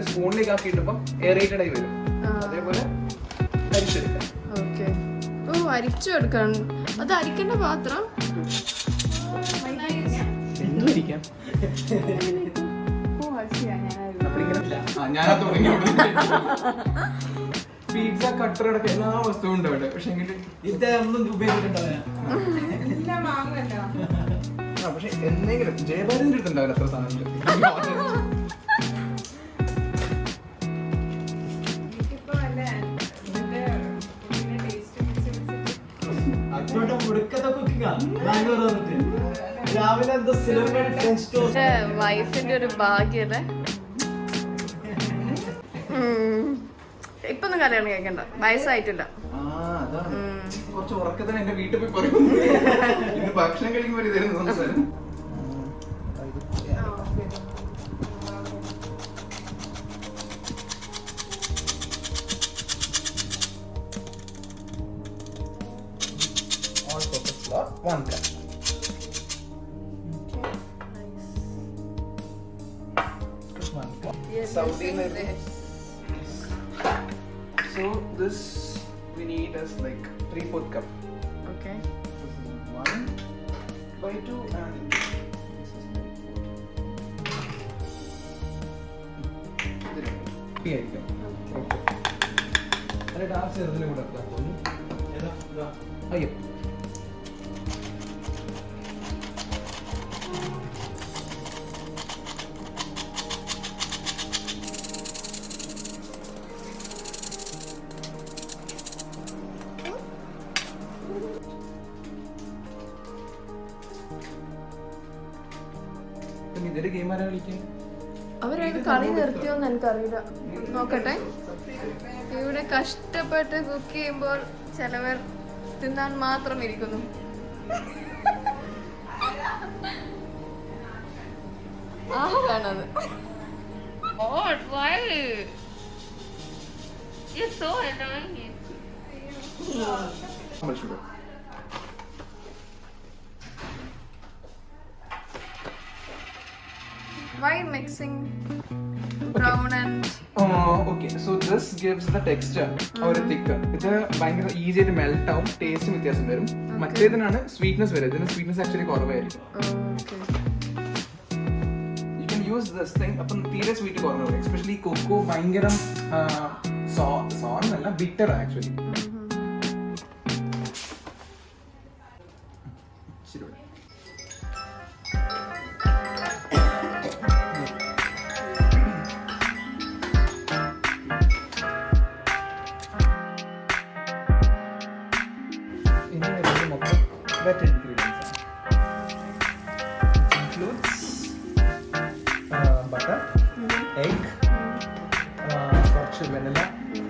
സ്പൂണിലേക്ക് ആക്കിയിട്ടപ്പം aerated ആയി വരും. അതേപോലെ അരിച്ചെടുക്കാം. ഓക്കെ. ഓ, അരിച്ചെടുക്കാൻ. അത് അരിക്കേണ്ട പാത്രം പിസ്സ കട്ടറടക്കം എല്ലാ വസ്തുവും ഉണ്ട് അവിടെ. പക്ഷെ പക്ഷെ എന്തെങ്കിലും ജയഭാരതിന്റെ അടുത്തുണ്ടാവില്ല അത്ര സാധനം. വൈഫിന്റെ ഒരു ഭാഗ്യല്ലേ. ഇപ്പൊന്നും കല്യാണം കേൾക്കണ്ട, വയസ്സായിട്ടില്ല. കുറച്ച് ഉറക്കത്തിന് എന്റെ വീട്ടിൽ പോയി പറയുന്നു. ഭക്ഷണം കഴിക്കുമ്പോൾ ഇതായിരുന്നു സംസാരം. All-purpose flour, 1 cup. Saudi so this we need as like 3/4 cup. Okay. This is 1/2 and this is 4. അതെ ഡാർച്ച് ചെറുതിനെ കൂടെ അയ്യോ ഇതൊരു ഗെയിം ആരാ കളിക്കാൻ? അവരത് കളി നിർത്തിയോന്ന് എനിക്കറിയില്ല. നോക്കട്ടെ. ഇവിടെ കഷ്ടപ്പെട്ട് കുക്ക് ചെയ്യുമ്പോൾ ചിലവർ തിന്നാൻ മാത്രം ഇരിക്കുന്നു. ആരാണത്? Why mixing brown and okay, so this gives the texture or thick. ഇത് ഭയങ്കര ഈസി ആയിട്ട് മെൽറ്റ് ആവും, ടേസ്റ്റ് വ്യത്യാസം വരും. മറ്റേതിനാണ് സ്വീറ്റ്നെസ് വരും, ഇതിന് സ്വീറ്റ്നെസ് ആക്ച്വലി കുറവായിരിക്കും. You can use this thing. അപ്പം തീരെ സ്വീറ്റ് കുറവ് വരും. എസ്പെഷ്യലി കൊക്കോ ഭയങ്കര സോർ അല്ല bitter actually. Wet ingredients includes butter, egg, vanilla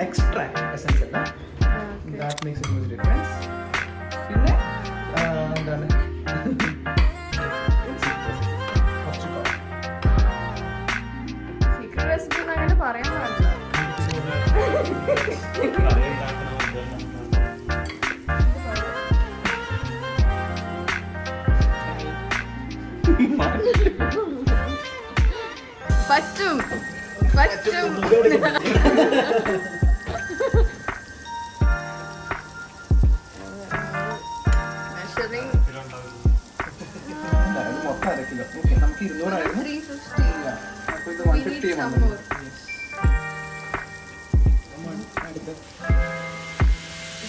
extract essence alla that makes a huge difference. Pinne endana secret recipe അങ്ങനെ പറയാൻ പാടില്ല. പറ്റും പറ്റും. മൊത്തം 1/2 കിലോ. ഓക്കെ, നമുക്ക് 200 ആയിരുന്നു. 350. അപ്പോൾ ഇത് 150 ആണ്.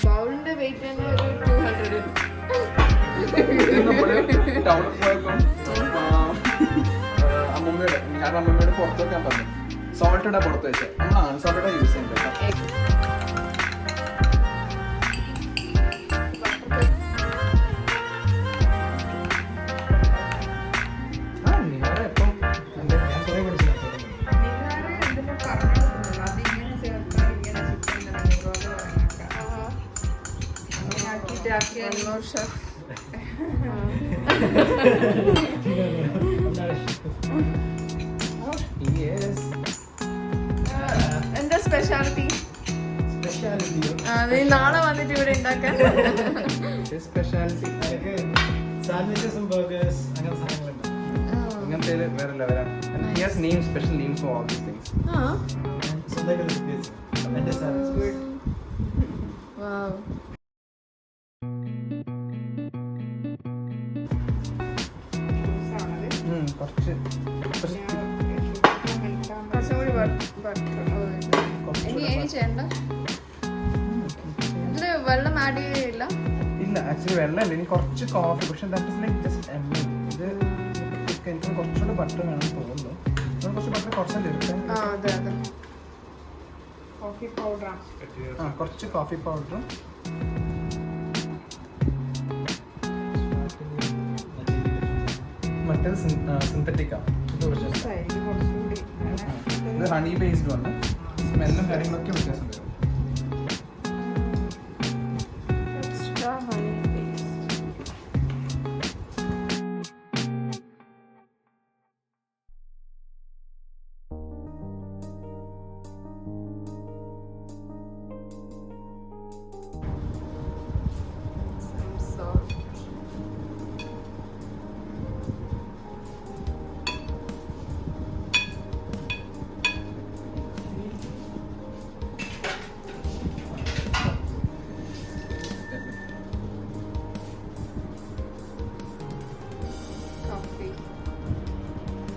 ബൗളിന്റെ വെയിറ്റ് തന്നെ ഒരു 200. ടൗണിൽ പോയപ്പോൾ അമ്മമ്മയോട് ഞാൻ അമ്മമ്മയോട് പുറത്ത് വെക്കാൻ പറഞ്ഞു. സോൾട്ടഡാ പുറത്ത് വെച്ചത്, നമ്മൾ അൺസോൾട്ടഡാ യൂസ് ചെയ്യുന്നത്. One more chef. Yes. എന്താ സ്പെഷ്യാലിറ്റി? നീ നാളെ വന്നിട്ട് ഇവിടെ ഉണ്ടാക്കാൻ. സ്പെഷ്യാലിറ്റി സാൻഡ്വിച്ചസും ബർഗേഴ്സ് അങ്ങനെ സാധനങ്ങളുണ്ട്. ഇങ്ങനത്തെ വേറെ ലെവലാണ്. He has names, special names for all these things. സ്വന്തമായിട്ട് recipes. എൻ്റെ സാൻഡ്വിച്ച്. Wow. കുറച്ച് കുറച്ചും കൂടി ഇനി ചെയ്യണ്ട. ഇതില് വെള്ളം ആഡ് ചെയ്യില്ല? ഇല്ല, ആക്ച്വലി വെള്ളമല്ല, ഇനി കുറച്ച് കോഫി. പക്ഷെ ഇത് എനിക്ക് കുറച്ചുകൂടെ ബട്ടർ വേണം തോന്നുന്നു. കുറച്ച് ബട്ടർ കുറച്ചല്ലേ എടുക്കാൻ. കുറച്ച് കോഫി പൗഡറും മറ്റേത് സിന്തറ്റിക്കാണ്. ഇത് ഹണി ബേസ്ഡ് ആണ്. സ്മെല്ലും കാര്യങ്ങളൊക്കെ വ്യത്യാസം വരും. Extra honey paste. Some salt.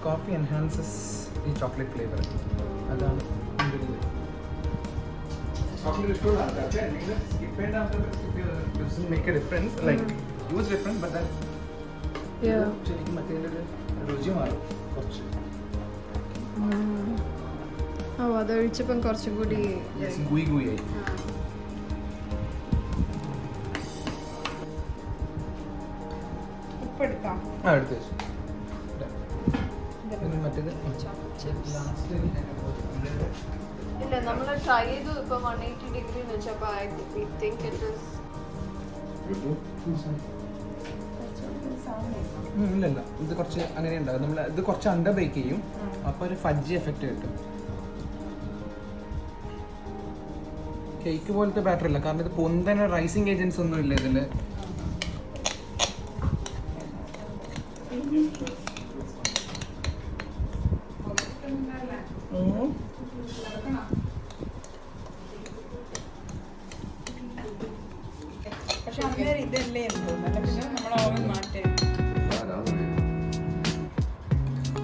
Coffee enhances ഈ ചോക്ലേറ്റ് ഫ്ലേവർ. അതാണ് make A difference, like use difference, but ശരിക്കും മറ്റേ രുചി മാറും കുറച്ച്. അതൊഴിച്ചപ്പം കുറച്ചും കൂടി ഗുയി ഗുയി ആയി. ആ എടുത്ത് വെച്ചു. മറ്റേത് ഇല്ല, നമ്മൾ ട്രൈ ചെയ്തു. ഇപ്പൊ 180 ഡിഗ്രി വെച്ചപ്പോ ഐ തിങ്ക് ഇറ്റ് ഈസ് ഇല്ല, ഇത് കുറച്ച് അങ്ങനെ ഉണ്ടാകും. നമ്മൾ ഇത് കുറച്ച് അണ്ടർ ബേക്ക് ചെയ്യും, അപ്പൊ ഒരു ഫജ്ജി എഫക്റ്റ് കിട്ടും. കേക്ക് പോലത്തെ ബാറ്റർ ഇല്ല, കാരണം ഇത് പൊന്തന്നെ റൈസിങ് ഏജൻസ് ഒന്നും ഇല്ല ഇതില്.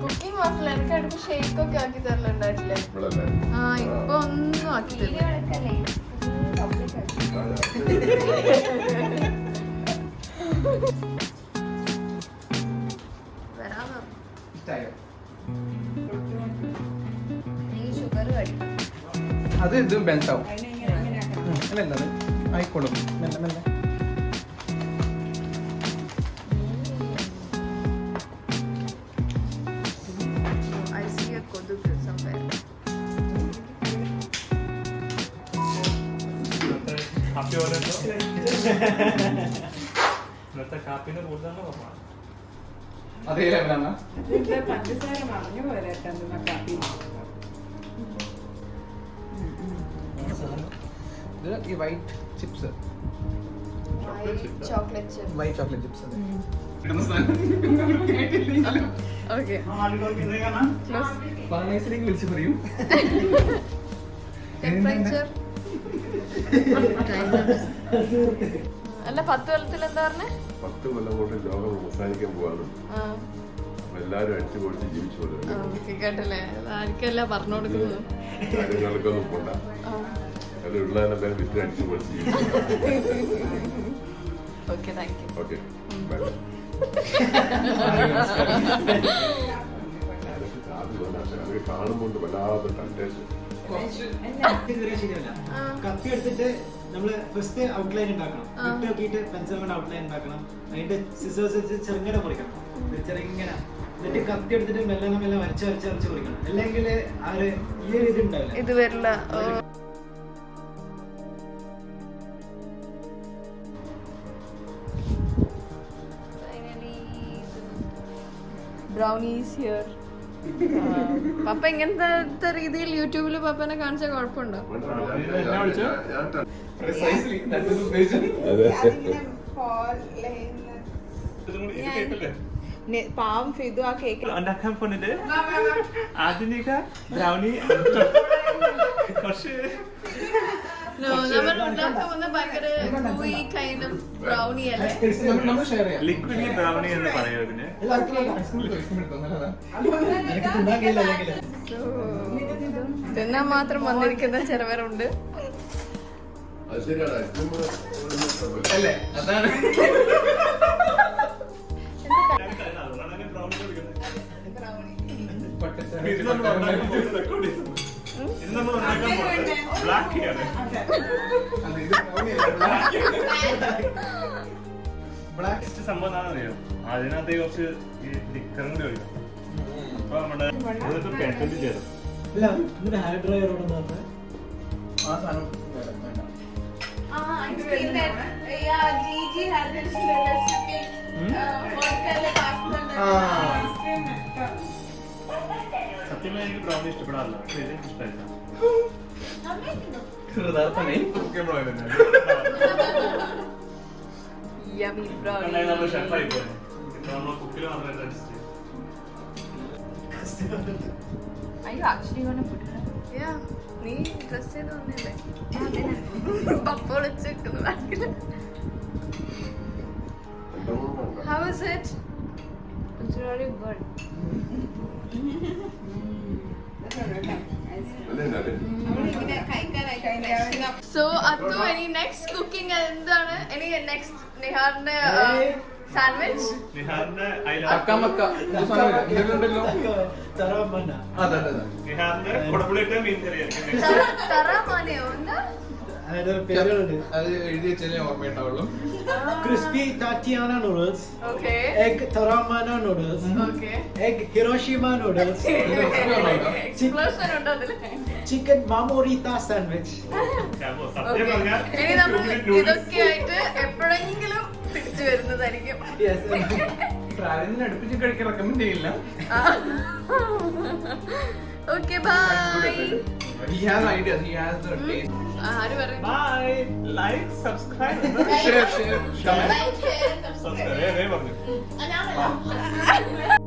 കുക്കിംഗ് മാസിൽ എനിക്ക് അടുത്ത് ഷേക്ക് ഒക്കെ ആക്കി തരലുണ്ടായിട്ടില്ലേ? ഇപ്പൊ ഒന്നും ആക്കി തരില്ല. അത് ഇത് ബെൽറ്റാവും. അല്ലല്ല, അത് ആയിക്കോളും മെല്ലെ മെല്ലെ. അതേ ലെവലാണ്. ഇത് ഈ white chips, white chocolate chips. വിളിച്ചു പറയും. അല്ല, 10 കൊല്ലത്തിൽ എന്താ പറഞ്ഞേ? 10 കൊല്ലം കൊണ്ട് ലോകം അവസാനിക്കാൻ പോവാണ്. എല്ലാരും അടിച്ചു പൊളിച്ച് ജീവിച്ചു കേട്ടില്ലേ? ആർക്കല്ല പറഞ്ഞു കൊടുക്കുന്നത്. കാര്യങ്ങൾക്കൊന്നും പോണ്ട, അത് ഉള്ളതെല്ലാം വിറ്റ് അടിച്ചു പൊളിച്ച് ജീവിച്ചു. Okay, thank you. ഓക്കെ, അത് കാണുമ്പോൾ വല്ലാതെ കണ്ടേഷൻ. കത്തി എടുത്തിട്ട് നമ്മള് ഫസ്റ്റ് ഔട്ട്ലൈൻ ഉണ്ടാക്കണം. ഇട്ട് നോക്കിയിട്ട് പെൻസിൽ കൊണ്ട് ഔട്ട്ലൈൻ ഉണ്ടാക്കണം. അതിന്റെ സിസേഴ്സ് വെച്ച് ചെറുങ്ങനെ മുറിക്കണം, ചെറുങ്ങനെ. എന്നിട്ട് കത്തി എടുത്തിട്ട് മെല്ലെ മെല്ലെ വരച്ച് വരച്ച് വരച്ച് മുറിക്കണം. അല്ലെങ്കിൽ ആ ഒരു ഈ ഒരു ഇത് ഉണ്ടാവില്ല, ഇത് വരില്ല. Brownies here. പപ്പ ഇങ്ങനത്തെ രീതിയിൽ യൂട്യൂബിൽ പപ്പനെ കാണിച്ച കുഴപ്പമുണ്ടോ? Precisely, that is uദ്ദേശം. പാവം ഫിദു ആ കേക്ക് ഉണ്ടാക്കാൻ പോണത് ആധുനിക ബ്രൗണി കുറച്ച് നമ്മൾ ഉണ്ടാക്കാൻ പോകുന്ന ഭയങ്കര gooey kind of brownie അല്ലേ? നമ്മൾ ഷെയർ ചെയ്യാം. ലിക്വിഡി ബ്രൗണി എന്ന് പറയുന്നത് എനിക്ക് തിന്നാൻ കഴിയില്ല അല്ലെങ്കിൽ തിന്നാൻ മാത്രം വന്നിരിക്കുന്ന ചിലവരുണ്ട്. അത് ശരിയാണ് ഐസ്ക്രീം അല്ലേ? അതാണ് ഇത് നമ്മൾ ഉണ്ടാക്കാൻ പോകുന്നത് ബ്ലാക്ക് ആണ്. ബ്ലാക്ക് സംഭവം എന്താണെന്നറിയോ? അതിനകത്ത് കുറച്ച് ഈ ലിക്കറും കൂടി ഒഴിക്കും. അപ്പൊ നമ്മുടെ ഇതൊക്കെ പാറ്റന്റ് ചെയ്തു. ഇല്ല ഇങ്ങനെ ഹെയർ ഡ്രയറോട് നോക്കാം ആ സാധനം വേണ്ട. I've seen that. Yeah, Gigi had this recipe. Vodka pasta. സത്യമായി എനിക്ക് ബ്രൗണി ഇഷ്ടപ്പെടാറില്ല. പക്ഷേ ഇത് ഇഷ്ടമായില്ല. ചെറുതാർത്തന്നെ കുക്കിംഗ് ബ്രോ തന്നെ. Yummy brownie. കണ്ടായി നമ്മൾ ഷെഫായി പോയി. ഇപ്പൊ നമ്മൾ കുക്കിൽ മാത്രമേ ടച്ച് ചെയ്യും. Are you actually gonna put her? Yeah. നീ ഡ്രസ് ചെയ്ത് വന്നില്ലേ? പപ്പ വിളിച്ച് വെക്കുന്നതാക്കില്ല. How is it? It's really good. So Attu, any next cooking എന്താണ്? Any next നിഹാറിന്റെ സാൻഡ്വിച്ച്? നിഹാറിന്റെ അക്ക മക്ക ഇത് സാധനം ഇതിലുണ്ടല്ലോ. തറാമന്ന അതെ അതെ അതെ. നിഹാറിന്റെ കുടപ്പുളിയിട്ട മീൻ കറിയായിരിക്കും. തറാമാനയോ എന്താ? അതിന്റെ പേരുകളുണ്ട് അത് എഴുതി വെച്ചാലേ ഓർമ്മയുണ്ടാവുള്ളൂ. ക്രിസ്പി താറ്റിയാന നൂഡിൽസ് Okay. എഗ് തറാമന noodles Okay. Egg Hiroshima noodles Explosion ഉണ്ടോ അതില്? ചിക്കൻ മാമോറിത്ത സാൻഡ്വിച്ച് സത്യം പറഞ്ഞാൽ ഇനി നമ്മൾ ഇതൊക്കെ ആയിട്ട് എപ്പോഴെങ്കിലും തിരിച്ചു വരുന്നതായിരിക്കും. ട്രാവലിന് അടുപ്പിച്ച് കഴിക്കാൻ റെക്കമെൻഡ് ചെയ്യില്ല. Okay, bye. He has ideas. He has the taste. ആര് പറയും? Bye like subscribe Share, share, comment. Like, share, subscribe പറഞ്ഞു subscribe.